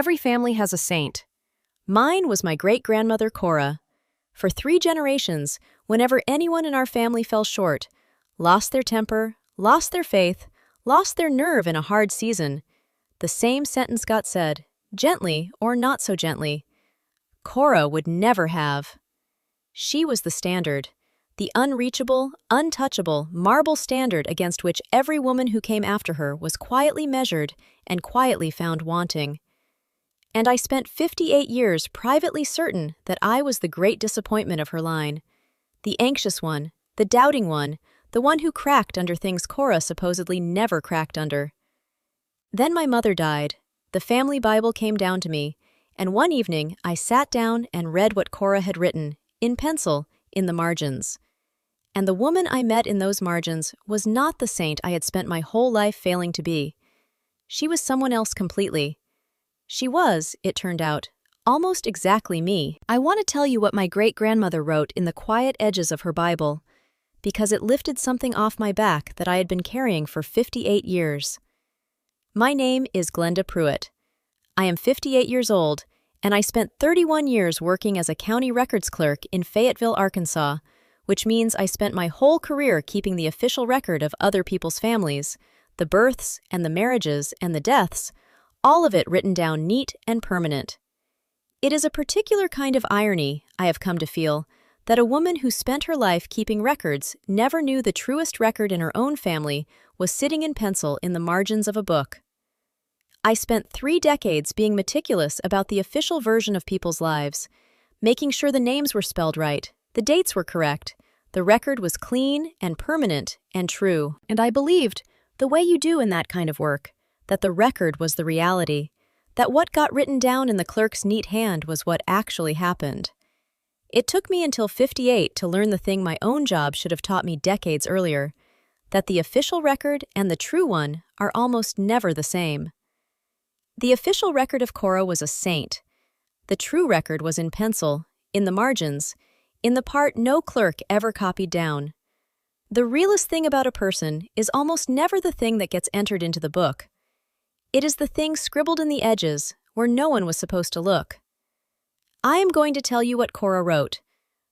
Every family has a saint. Mine was my great-grandmother Cora. For 3 generations, whenever anyone in our family fell short, lost their temper, lost their faith, lost their nerve in a hard season, the same sentence got said, gently or not so gently. Cora would never have. She was the standard, the unreachable, untouchable, marble standard against which every woman who came after her was quietly measured and quietly found wanting. And I spent 58 years privately certain that I was the great disappointment of her line, the anxious one, the doubting one, the one who cracked under things Cora supposedly never cracked under. Then my mother died, the family Bible came down to me, and one evening I sat down and read what Cora had written, in pencil, in the margins. And the woman I met in those margins was not the saint I had spent my whole life failing to be. She was someone else completely. She was, it turned out, almost exactly me. I want to tell you what my great-grandmother wrote in the quiet edges of her Bible, because it lifted something off my back that I had been carrying for 58 years. My name is Glenda Pruitt. I am 58 years old, and I spent 31 years working as a county records clerk in Fayetteville, Arkansas, which means I spent my whole career keeping the official record of other people's families, the births and the marriages and the deaths, all of it written down neat and permanent. It is a particular kind of irony, I have come to feel, that a woman who spent her life keeping records never knew the truest record in her own family was sitting in pencil in the margins of a book. I spent 3 decades being meticulous about the official version of people's lives, making sure the names were spelled right, the dates were correct, the record was clean and permanent and true. And I believed, the way you do in that kind of work, that the record was the reality, that what got written down in the clerk's neat hand was what actually happened. It took me until 58 to learn the thing my own job should have taught me decades earlier, that the official record and the true one are almost never the same. The official record of Cora was a saint. The true record was in pencil, in the margins, in the part no clerk ever copied down. The realest thing about a person is almost never the thing that gets entered into the book. It is the thing scribbled in the edges, where no one was supposed to look. I am going to tell you what Cora wrote,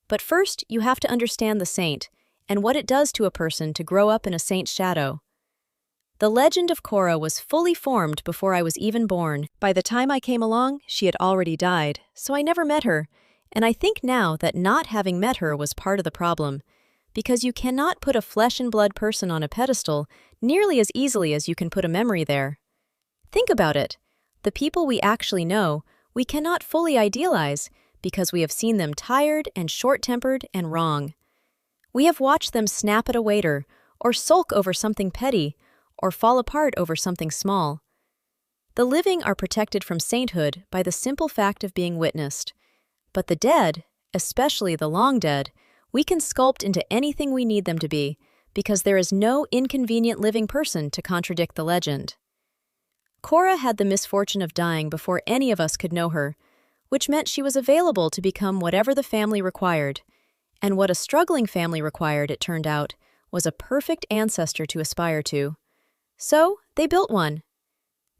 but first you have to understand the saint and what it does to a person to grow up in a saint's shadow. The legend of Cora was fully formed before I was even born. By the time I came along, she had already died, so I never met her, and I think now that not having met her was part of the problem, because you cannot put a flesh-and-blood person on a pedestal nearly as easily as you can put a memory there. Think about it. The people we actually know, we cannot fully idealize because we have seen them tired and short-tempered and wrong. We have watched them snap at a waiter, or sulk over something petty, or fall apart over something small. The living are protected from sainthood by the simple fact of being witnessed. But the dead, especially the long dead, we can sculpt into anything we need them to be, because there is no inconvenient living person to contradict the legend. Cora had the misfortune of dying before any of us could know her, which meant she was available to become whatever the family required. And what a struggling family required, it turned out, was a perfect ancestor to aspire to. So, they built one.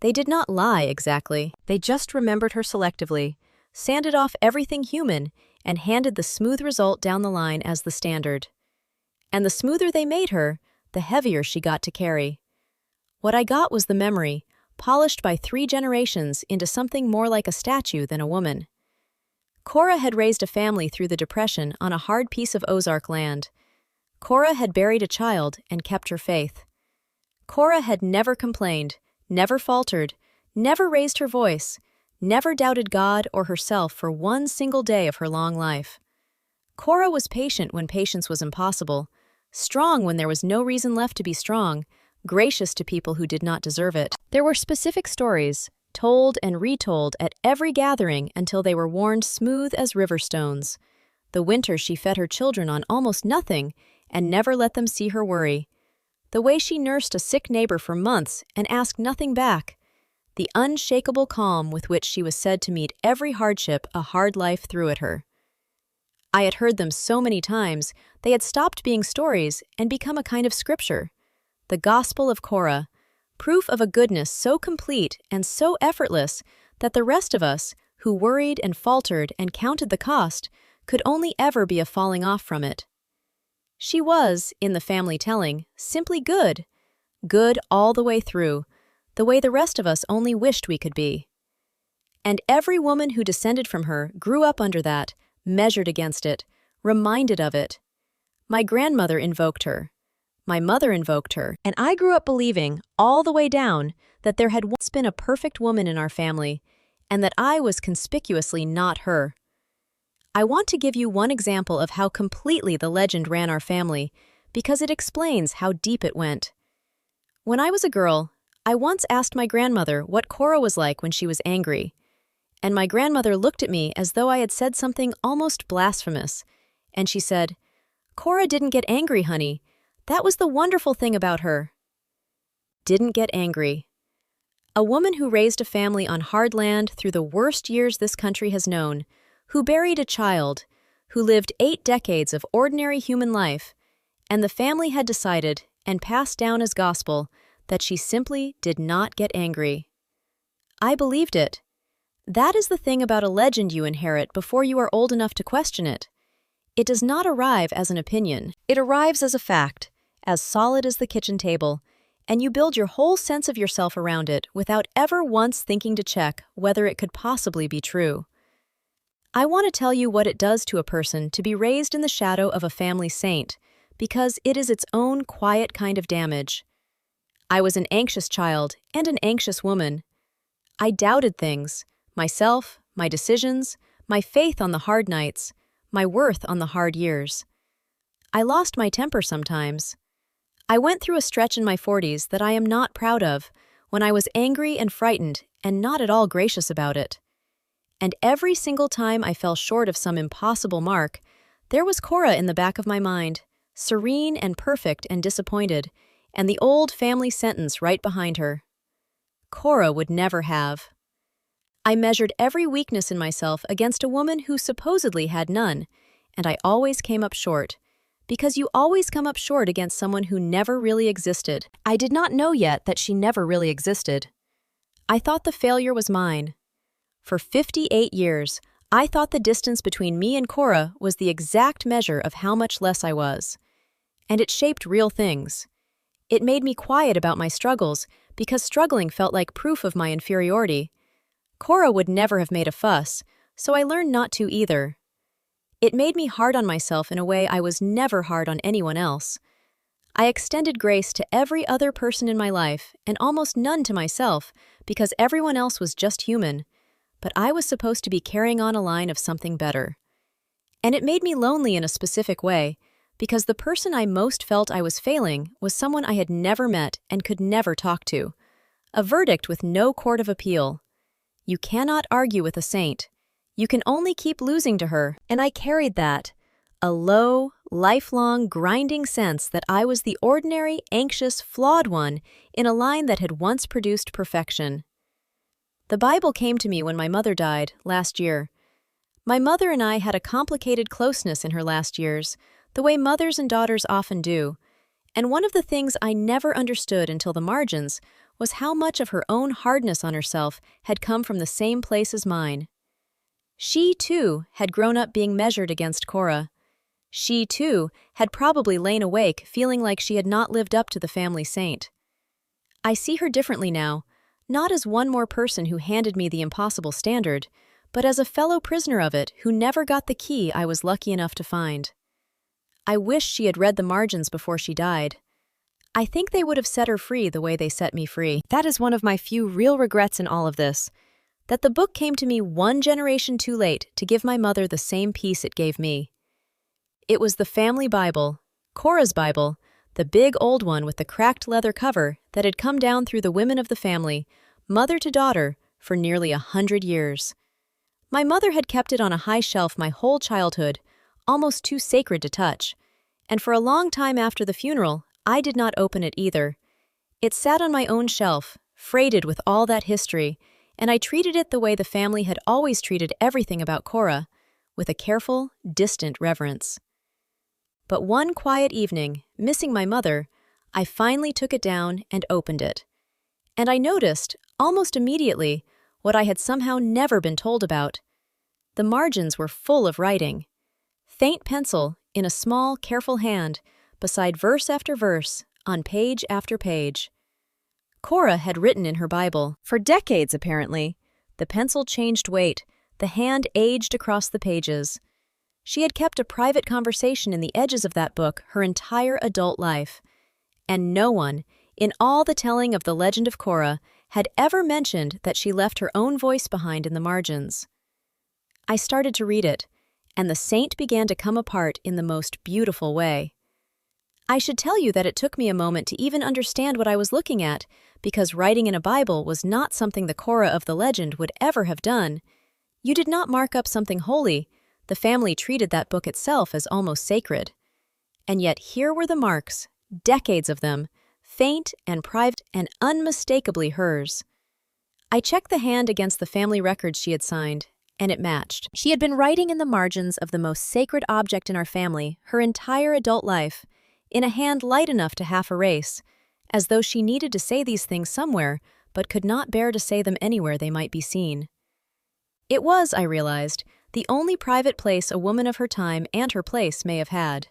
They did not lie exactly. They just remembered her selectively, sanded off everything human, and handed the smooth result down the line as the standard. And the smoother they made her, the heavier she got to carry. What I got was the memory, polished by 3 generations into something more like a statue than a woman. Cora had raised a family through the Depression on a hard piece of Ozark land. Cora had buried a child and kept her faith. Cora had never complained, never faltered, never raised her voice, never doubted God or herself for one single day of her long life. Cora was patient when patience was impossible, strong when there was no reason left to be strong, gracious to people who did not deserve it. There were specific stories, told and retold at every gathering until they were worn smooth as river stones. The winter she fed her children on almost nothing and never let them see her worry. The way she nursed a sick neighbor for months and asked nothing back. The unshakable calm with which she was said to meet every hardship a hard life threw at her. I had heard them so many times, they had stopped being stories and become a kind of scripture. The Gospel of Cora, proof of a goodness so complete and so effortless that the rest of us, who worried and faltered and counted the cost, could only ever be a falling off from it. She was, in the family telling, simply good. Good all the way through, the way the rest of us only wished we could be. And every woman who descended from her grew up under that, measured against it, reminded of it. My grandmother invoked her. My mother invoked her. And I grew up believing, all the way down, that there had once been a perfect woman in our family, and that I was conspicuously not her. I want to give you one example of how completely the legend ran our family, because it explains how deep it went. When I was a girl, I once asked my grandmother what Cora was like when she was angry, and my grandmother looked at me as though I had said something almost blasphemous, and she said, "Cora didn't get angry, honey. That was the wonderful thing about her." Didn't get angry. A woman who raised a family on hard land through the worst years this country has known, who buried a child, who lived 8 decades of ordinary human life, and the family had decided, and passed down as gospel, that she simply did not get angry. I believed it. That is the thing about a legend you inherit before you are old enough to question it. It does not arrive as an opinion. It arrives as a fact, as solid as the kitchen table, and you build your whole sense of yourself around it without ever once thinking to check whether it could possibly be true. I want to tell you what it does to a person to be raised in the shadow of a family saint, because it is its own quiet kind of damage. I was an anxious child and an anxious woman. I doubted things, myself, my decisions, my faith on the hard nights, my worth on the hard years. I lost my temper sometimes. I went through a stretch in my 40s that I am not proud of, when I was angry and frightened and not at all gracious about it. And every single time I fell short of some impossible mark, there was Cora in the back of my mind, serene and perfect and disappointed, and the old family sentence right behind her. Cora would never have. I measured every weakness in myself against a woman who supposedly had none, and I always came up short, because you always come up short against someone who never really existed. I did not know yet that she never really existed. I thought the failure was mine. For 58 years, I thought the distance between me and Cora was the exact measure of how much less I was. And it shaped real things. It made me quiet about my struggles, because struggling felt like proof of my inferiority. Cora would never have made a fuss, so I learned not to either. It made me hard on myself in a way I was never hard on anyone else. I extended grace to every other person in my life, and almost none to myself, because everyone else was just human. But I was supposed to be carrying on a line of something better. And it made me lonely in a specific way, because the person I most felt I was failing was someone I had never met and could never talk to. A verdict with no court of appeal. You cannot argue with a saint. You can only keep losing to her, and I carried that. A low, lifelong, grinding sense that I was the ordinary, anxious, flawed one in a line that had once produced perfection. The Bible came to me when my mother died, last year. My mother and I had a complicated closeness in her last years, the way mothers and daughters often do, and one of the things I never understood until the margins was how much of her own hardness on herself had come from the same place as mine. She, too, had grown up being measured against Cora. She, too, had probably lain awake feeling like she had not lived up to the family saint. I see her differently now, not as one more person who handed me the impossible standard, but as a fellow prisoner of it who never got the key I was lucky enough to find. I wish she had read the margins before she died. I think they would have set her free the way they set me free. That is one of my few real regrets in all of this, that the book came to me one generation too late to give my mother the same peace it gave me. It was the family Bible, Cora's Bible, the big old one with the cracked leather cover that had come down through the women of the family, mother to daughter, for nearly 100 years. My mother had kept it on a high shelf my whole childhood, almost too sacred to touch, and for a long time after the funeral, I did not open it either. It sat on my own shelf, freighted with all that history, and I treated it the way the family had always treated everything about Cora, with a careful, distant reverence. But one quiet evening, missing my mother, I finally took it down and opened it. And I noticed, almost immediately, what I had somehow never been told about. The margins were full of writing. Faint pencil, in a small, careful hand, beside verse after verse, on page after page. Cora had written in her Bible. For decades, apparently. The pencil changed weight, the hand aged across the pages. She had kept a private conversation in the edges of that book her entire adult life. And no one, in all the telling of the legend of Cora, had ever mentioned that she left her own voice behind in the margins. I started to read it, and the saint began to come apart in the most beautiful way. I should tell you that it took me a moment to even understand what I was looking at, because writing in a Bible was not something the Cora of the legend would ever have done. You did not mark up something holy. The family treated that book itself as almost sacred. And yet here were the marks, decades of them, faint and private and unmistakably hers. I checked the hand against the family records she had signed, and it matched. She had been writing in the margins of the most sacred object in our family her entire adult life, in a hand light enough to half erase, as though she needed to say these things somewhere, but could not bear to say them anywhere they might be seen. It was, I realized, the only private place a woman of her time and her place may have had.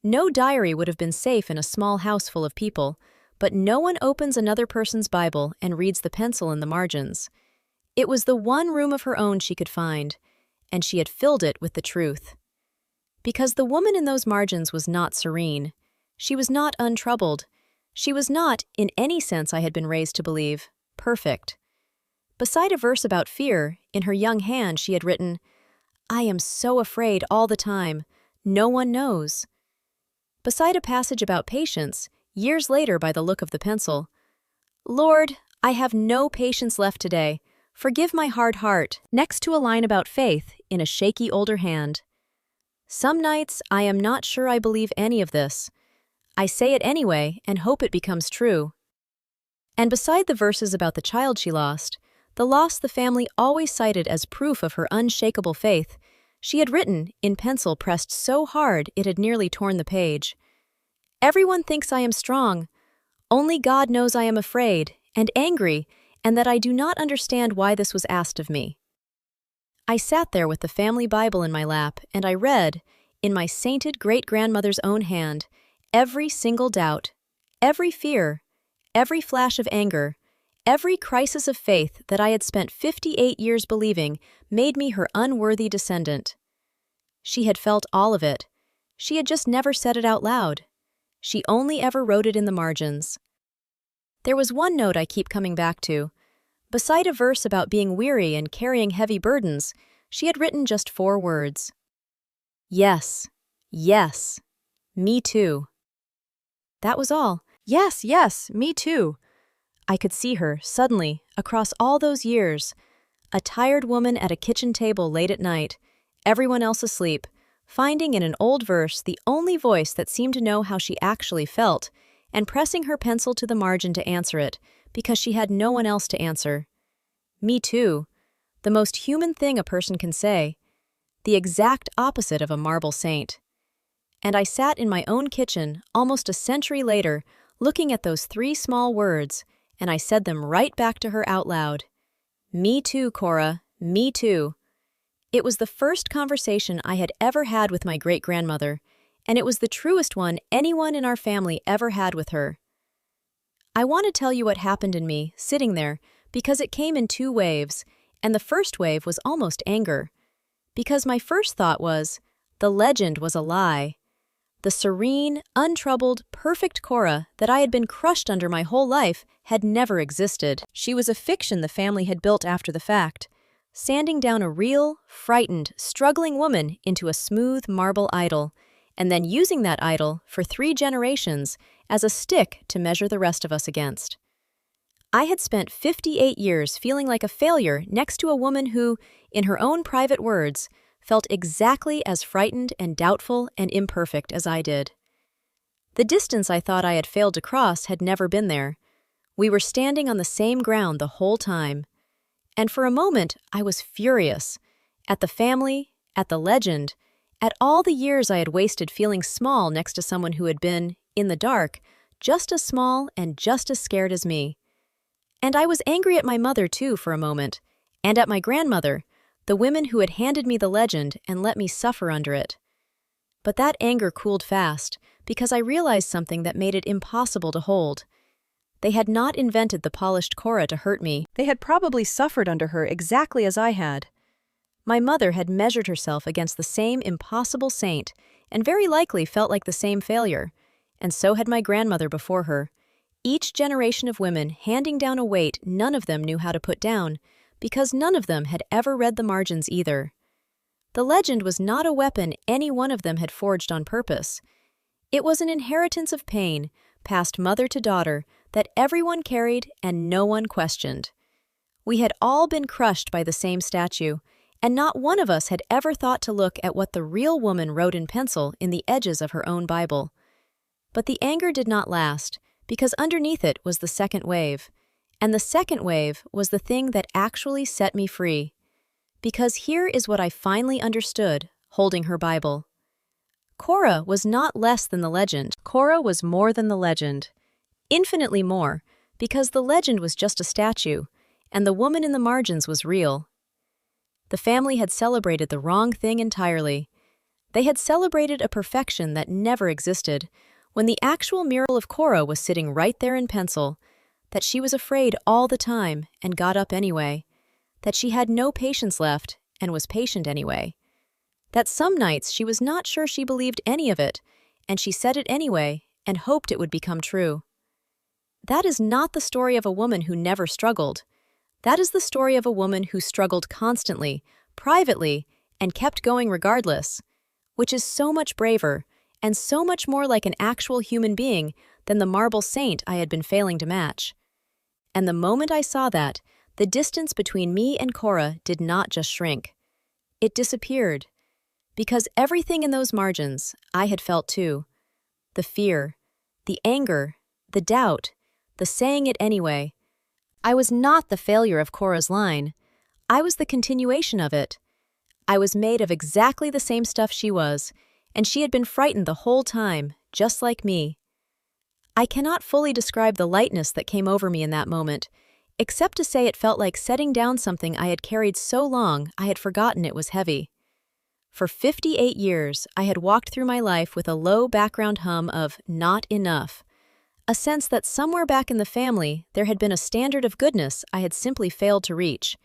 No diary would have been safe in a small house full of people, but no one opens another person's Bible and reads the pencil in the margins. It was the one room of her own she could find, and she had filled it with the truth. Because the woman in those margins was not serene. She was not untroubled. She was not, in any sense I had been raised to believe, perfect. Beside a verse about fear, in her young hand she had written, "I am so afraid all the time. No one knows." Beside a passage about patience, years later by the look of the pencil, "Lord, I have no patience left today. Forgive my hard heart," next to a line about faith in a shaky older hand. Some nights I am not sure I believe any of this. I say it anyway and hope it becomes true. And beside the verses about the child she lost, the loss the family always cited as proof of her unshakable faith, she had written, in pencil pressed so hard it had nearly torn the page, "Everyone thinks I am strong. Only God knows I am afraid and angry, and that I do not understand why this was asked of me." I sat there with the family Bible in my lap, and I read, in my sainted great-grandmother's own hand, every single doubt, every fear, every flash of anger, every crisis of faith that I had spent 58 years believing made me her unworthy descendant. She had felt all of it. She had just never said it out loud. She only ever wrote it in the margins. There was one note I keep coming back to. Beside a verse about being weary and carrying heavy burdens, she had written just 4 words. Yes, yes, me too. That was all. Yes, yes, me too. I could see her, suddenly, across all those years, a tired woman at a kitchen table late at night, everyone else asleep, finding in an old verse the only voice that seemed to know how she actually felt, and pressing her pencil to the margin to answer it, because she had no one else to answer. Me too. The most human thing a person can say. The exact opposite of a marble saint. And I sat in my own kitchen, almost a century later, looking at those 3 small words, and I said them right back to her out loud. Me too, Cora, me too. It was the first conversation I had ever had with my great-grandmother, and it was the truest one anyone in our family ever had with her. I want to tell you what happened in me, sitting there, because it came in 2 waves, and the first wave was almost anger. Because my first thought was, the legend was a lie. The serene, untroubled, perfect Cora that I had been crushed under my whole life had never existed. She was a fiction the family had built after the fact, sanding down a real, frightened, struggling woman into a smooth marble idol, and then using that idol for 3 generations as a stick to measure the rest of us against. I had spent 58 years feeling like a failure next to a woman who, in her own private words, felt exactly as frightened and doubtful and imperfect as I did. The distance I thought I had failed to cross had never been there. We were standing on the same ground the whole time. And for a moment, I was furious. At the family, at the legend, at all the years I had wasted feeling small next to someone who had been, in the dark, just as small and just as scared as me. And I was angry at my mother, too, for a moment, and at my grandmother, the women who had handed me the legend and let me suffer under it. But that anger cooled fast, because I realized something that made it impossible to hold. They had not invented the polished Cora to hurt me. They had probably suffered under her exactly as I had. My mother had measured herself against the same impossible saint, and very likely felt like the same failure, and so had my grandmother before her. Each generation of women handing down a weight none of them knew how to put down, because none of them had ever read the margins either. The legend was not a weapon any one of them had forged on purpose. It was an inheritance of pain, passed mother to daughter, that everyone carried and no one questioned. We had all been crushed by the same statue, and not one of us had ever thought to look at what the real woman wrote in pencil in the edges of her own Bible. But the anger did not last, because underneath it was the second wave. And the second wave was the thing that actually set me free. Because here is what I finally understood, holding her Bible. Cora was not less than the legend. Cora was more than the legend. Infinitely more, because the legend was just a statue, and the woman in the margins was real. The family had celebrated the wrong thing entirely. They had celebrated a perfection that never existed, when the actual miracle of Cora was sitting right there in pencil, that she was afraid all the time and got up anyway, that she had no patience left and was patient anyway, that some nights she was not sure she believed any of it, and she said it anyway and hoped it would become true. That is not the story of a woman who never struggled. That is the story of a woman who struggled constantly, privately, and kept going regardless, which is so much braver and so much more like an actual human being than the marble saint I had been failing to match. And the moment I saw that, the distance between me and Cora did not just shrink. It disappeared. Because everything in those margins, I had felt too. The fear, the anger, the doubt, the saying it anyway. I was not the failure of Cora's line. I was the continuation of it. I was made of exactly the same stuff she was, and she had been frightened the whole time, just like me. I cannot fully describe the lightness that came over me in that moment, except to say it felt like setting down something I had carried so long I had forgotten it was heavy. For 58 years, I had walked through my life with a low background hum of not enough, a sense that somewhere back in the family there had been a standard of goodness I had simply failed to reach.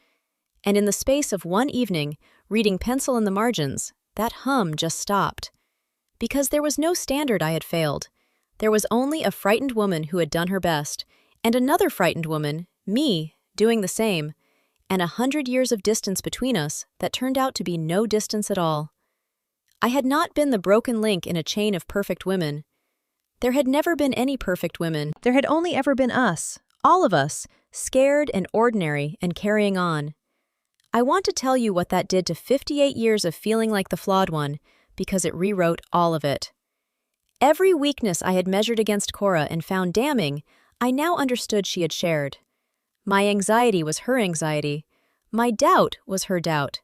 And in the space of one evening, reading pencil in the margins, that hum just stopped. Because there was no standard I had failed. There was only a frightened woman who had done her best, and another frightened woman, me, doing the same, and 100 years of distance between us that turned out to be no distance at all. I had not been the broken link in a chain of perfect women. There had never been any perfect women. There had only ever been us, all of us, scared and ordinary and carrying on. I want to tell you what that did to 58 years of feeling like the flawed one, because it rewrote all of it. Every weakness I had measured against Cora and found damning, I now understood she had shared. My anxiety was her anxiety. My doubt was her doubt.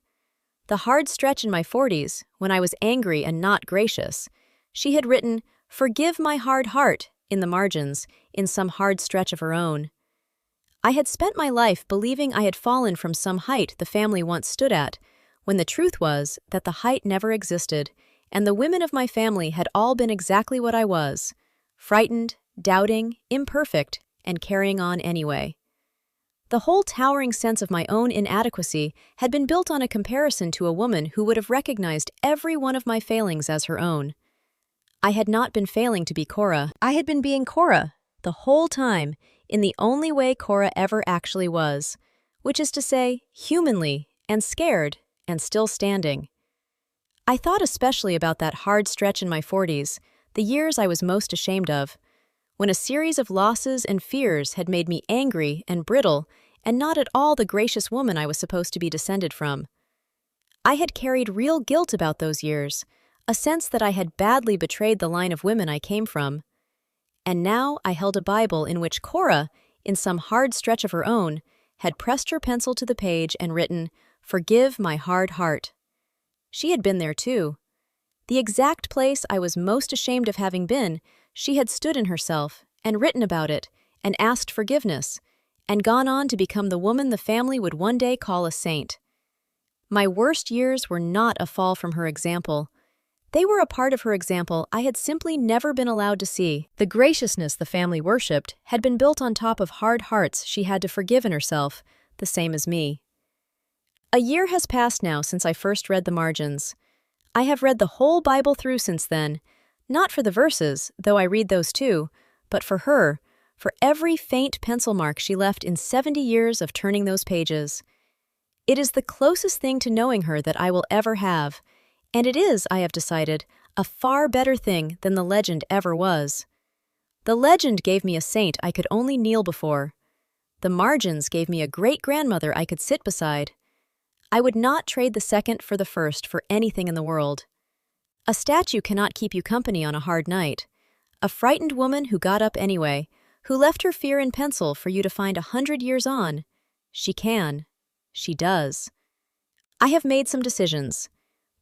The hard stretch in my 40s, when I was angry and not gracious, she had written, "Forgive my hard heart," in the margins, in some hard stretch of her own. I had spent my life believing I had fallen from some height the family once stood at, when the truth was that the height never existed, and the women of my family had all been exactly what I was, frightened, doubting, imperfect, and carrying on anyway. The whole towering sense of my own inadequacy had been built on a comparison to a woman who would have recognized every one of my failings as her own. I had not been failing to be Cora. I had been being Cora, the whole time, in the only way Cora ever actually was, which is to say, humanly, and scared, and still standing. I thought especially about that hard stretch in my 40s, the years I was most ashamed of, when a series of losses and fears had made me angry and brittle and not at all the gracious woman I was supposed to be descended from. I had carried real guilt about those years, a sense that I had badly betrayed the line of women I came from. And now I held a Bible in which Cora, in some hard stretch of her own, had pressed her pencil to the page and written, "Forgive my hard heart." She had been there too. The exact place I was most ashamed of having been, she had stood in herself and written about it and asked forgiveness, and gone on to become the woman the family would one day call a saint. My worst years were not a fall from her example. They were a part of her example I had simply never been allowed to see. The graciousness the family worshipped had been built on top of hard hearts she had to forgive in herself, the same as me. A year has passed now since I first read the margins. I have read the whole Bible through since then, not for the verses, though I read those too, but for her, for every faint pencil mark she left in 70 years of turning those pages. It is the closest thing to knowing her that I will ever have, and it is, I have decided, a far better thing than the legend ever was. The legend gave me a saint I could only kneel before. The margins gave me a great-grandmother I could sit beside. I would not trade the second for the first for anything in the world. A statue cannot keep you company on a hard night. A frightened woman who got up anyway, who left her fear in pencil for you to find 100 years on, she can. She does. I have made some decisions.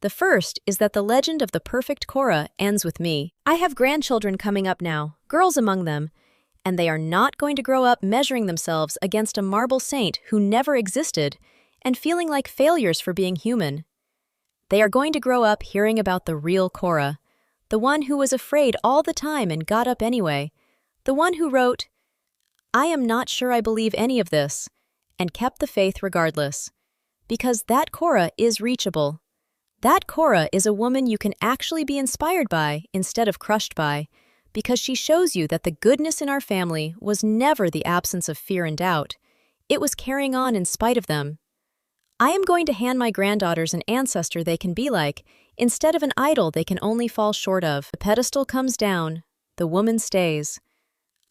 The first is that the legend of the perfect Cora ends with me. I have grandchildren coming up now, girls among them, and they are not going to grow up measuring themselves against a marble saint who never existed and feeling like failures for being human. They are going to grow up hearing about the real Cora, the one who was afraid all the time and got up anyway, the one who wrote, "I am not sure I believe any of this," and kept the faith regardless. Because that Cora is reachable. That Cora is a woman you can actually be inspired by instead of crushed by, because she shows you that the goodness in our family was never the absence of fear and doubt. It was carrying on in spite of them. I am going to hand my granddaughters an ancestor they can be like, instead of an idol they can only fall short of. The pedestal comes down, the woman stays.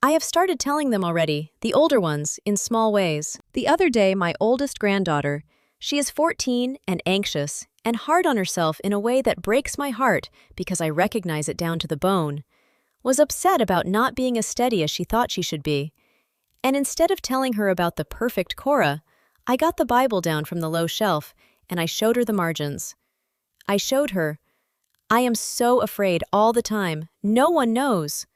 I have started telling them already, the older ones, in small ways. The other day, my oldest granddaughter, she is 14 and anxious, and hard on herself in a way that breaks my heart because I recognize it down to the bone, was upset about not being as steady as she thought she should be. And instead of telling her about the perfect Cora, I got the Bible down from the low shelf, and I showed her the margins. I showed her, I am so afraid all the time, no one knows.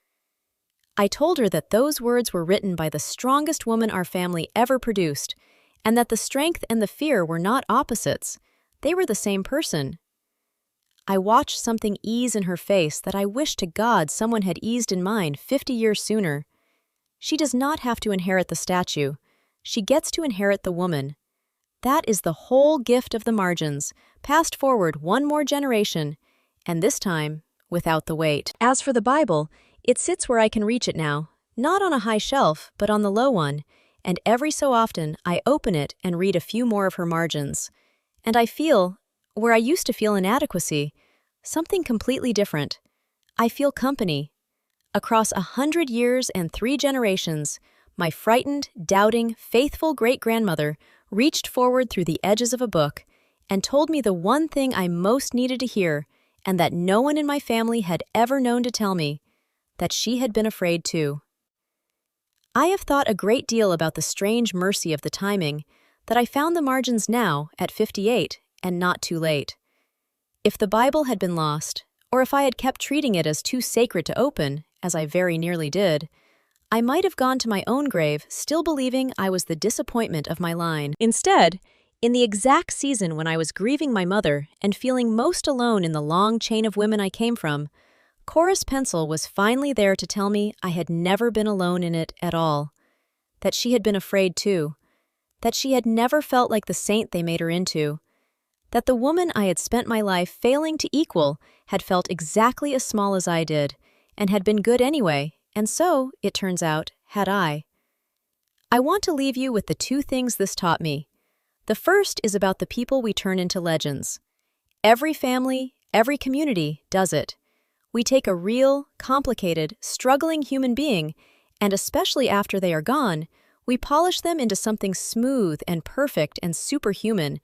I told her that those words were written by the strongest woman our family ever produced, and that the strength and the fear were not opposites. They were the same person. I watched something ease in her face that I wish to God someone had eased in mine 50 years sooner. She does not have to inherit the statue. She gets to inherit the woman. That is the whole gift of the margins, passed forward one more generation, and this time, without the weight. As for the Bible, it sits where I can reach it now, not on a high shelf, but on the low one, and every so often I open it and read a few more of her margins. And I feel, where I used to feel inadequacy, something completely different. I feel company. Across 100 years and 3 generations, my frightened, doubting, faithful great-grandmother reached forward through the edges of a book and told me the one thing I most needed to hear, and that no one in my family had ever known to tell me, that she had been afraid too. I have thought a great deal about the strange mercy of the timing, that I found the margins now, at 58, and not too late. If the Bible had been lost, or if I had kept treating it as too sacred to open, as I very nearly did, I might have gone to my own grave still believing I was the disappointment of my line. Instead, in the exact season when I was grieving my mother and feeling most alone in the long chain of women I came from, Cora's pencil was finally there to tell me I had never been alone in it at all, that she had been afraid too, that she had never felt like the saint they made her into, that the woman I had spent my life failing to equal had felt exactly as small as I did, and had been good anyway, and so, it turns out, had I. I want to leave you with the 2 things this taught me. The first is about the people we turn into legends. Every family, every community does it. We take a real, complicated, struggling human being, and especially after they are gone, we polish them into something smooth and perfect and superhuman,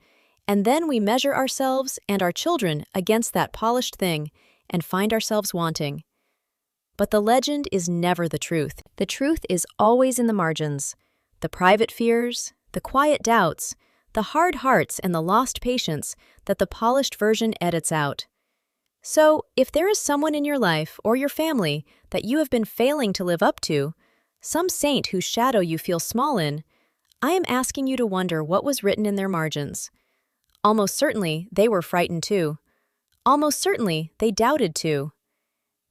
and then we measure ourselves and our children against that polished thing and find ourselves wanting. But the legend is never the truth. The truth is always in the margins. The private fears, the quiet doubts, the hard hearts and the lost patience that the polished version edits out. So, if there is someone in your life or your family that you have been failing to live up to, some saint whose shadow you feel small in, I am asking you to wonder what was written in their margins. Almost certainly, they were frightened too. Almost certainly, they doubted too.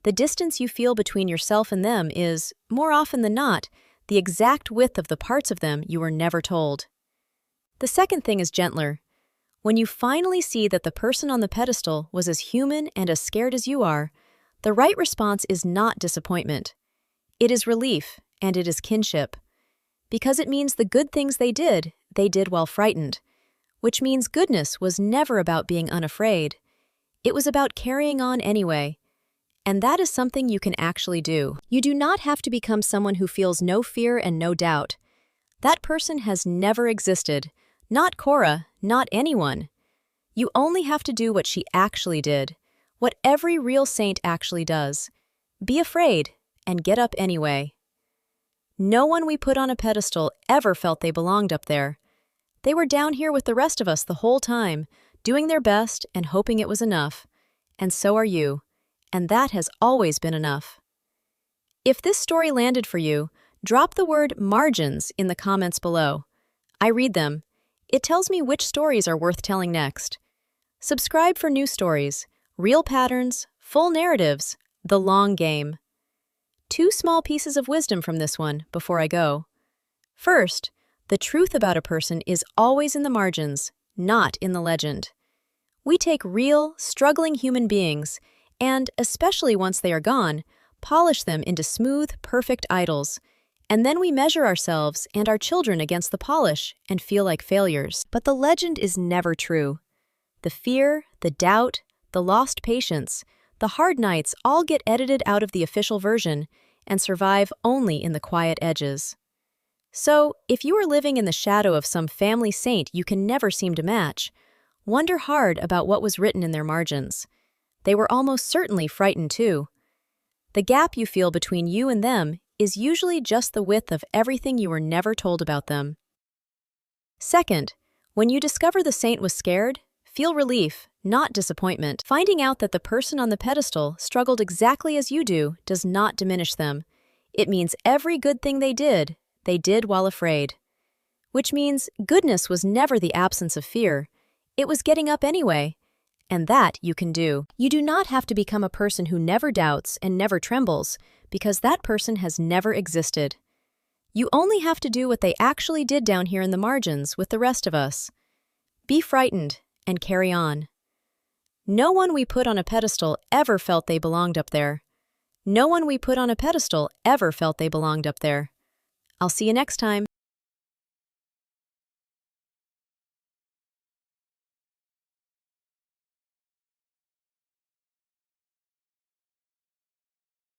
The distance you feel between yourself and them is, more often than not, the exact width of the parts of them you were never told. The second thing is gentler. When you finally see that the person on the pedestal was as human and as scared as you are, the right response is not disappointment. It is relief, and it is kinship. Because it means the good things they did while frightened, which means goodness was never about being unafraid. It was about carrying on anyway. And that is something you can actually do. You do not have to become someone who feels no fear and no doubt. That person has never existed. Not Cora, not anyone. You only have to do what she actually did, what every real saint actually does. Be afraid, and get up anyway. No one we put on a pedestal ever felt they belonged up there. They were down here with the rest of us the whole time, doing their best and hoping it was enough. And so are you. And that has always been enough. If this story landed for you, drop the word margins in the comments below. I read them. It tells me which stories are worth telling next. Subscribe for new stories, real patterns, full narratives, the long game. 2 small pieces of wisdom from this one before I go. First, the truth about a person is always in the margins, not in the legend. We take real, struggling human beings and, especially once they are gone, polish them into smooth, perfect idols. And then we measure ourselves and our children against the polish and feel like failures. But the legend is never true. The fear, the doubt, the lost patience, the hard nights all get edited out of the official version and survive only in the quiet edges. So, if you are living in the shadow of some family saint you can never seem to match, wonder hard about what was written in their margins. They were almost certainly frightened too. The gap you feel between you and them is usually just the width of everything you were never told about them. Second, when you discover the saint was scared, feel relief, not disappointment. Finding out that the person on the pedestal struggled exactly as you do does not diminish them. It means every good thing they did while afraid. Which means goodness was never the absence of fear. It was getting up anyway. And that you can do. You do not have to become a person who never doubts and never trembles, because that person has never existed. You only have to do what they actually did down here in the margins with the rest of us. Be frightened and carry on. No one we put on a pedestal ever felt they belonged up there. No one we put on a pedestal ever felt they belonged up there. I'll see you next time.